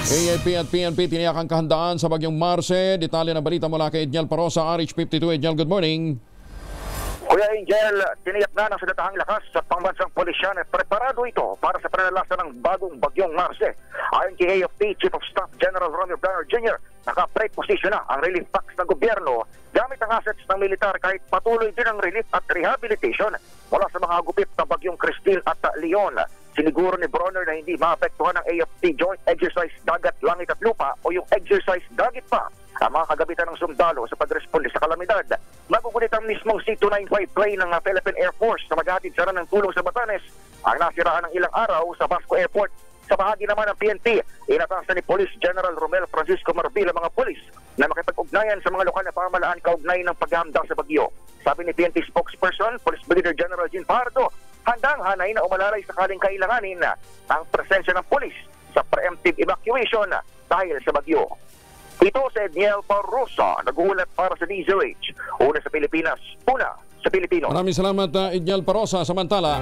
AFP at PNP tiniyak ang kahandaan sa bagyong Marce. Detalye ng balita mula kay Edniel Parosa, RH52. Edniel, good morning. Kuya Angel, tiniyak na ng sinatahang lakas sa pambansang pulisyan at preparado ito para sa panalasa ng bagong bagyong Marce. Ayon kay AFP Chief of Staff General Romeo Bernard Jr., naka-prep position na ang relief packs ng gobyerno gamit ang assets ng militar kahit patuloy din ang relief at rehabilitation mula sa mga gupit na bagyong Cristil at Leon. Siniguro ni Bronner na hindi maapektuhan ng AFP Joint Exercise Dagat, Langit at Lupa o yung Exercise Dagit pa ang mga kagabitan ng sundalo sa pagresponde sa kalamidad. Magugulit ang mismong C-295 plane ng Philippine Air Force na maghatid sana ng tulong sa Batanes ang nasiraan ng ilang araw sa Basco Airport. Sa bahagi naman ng PNP, inatasan ni Police General Romel Francisco Marbil ang mga polis na makipag-ugnayan sa mga lokal na pamahalaan kaugnay ng paghamda sa bagyo. Sabi ni PNP spokesperson, Police Brigadier General Jean Pardo, handang hanay na umalalay sakaling kailanganin ang presensya ng polis sa preemptive evacuation dahil sa bagyo. Ito si Edniel Parosa, nag-uulat para sa DZRH. Una sa Pilipinas, una sa Pilipino. Maraming salamat, Edniel Parosa. Samantala,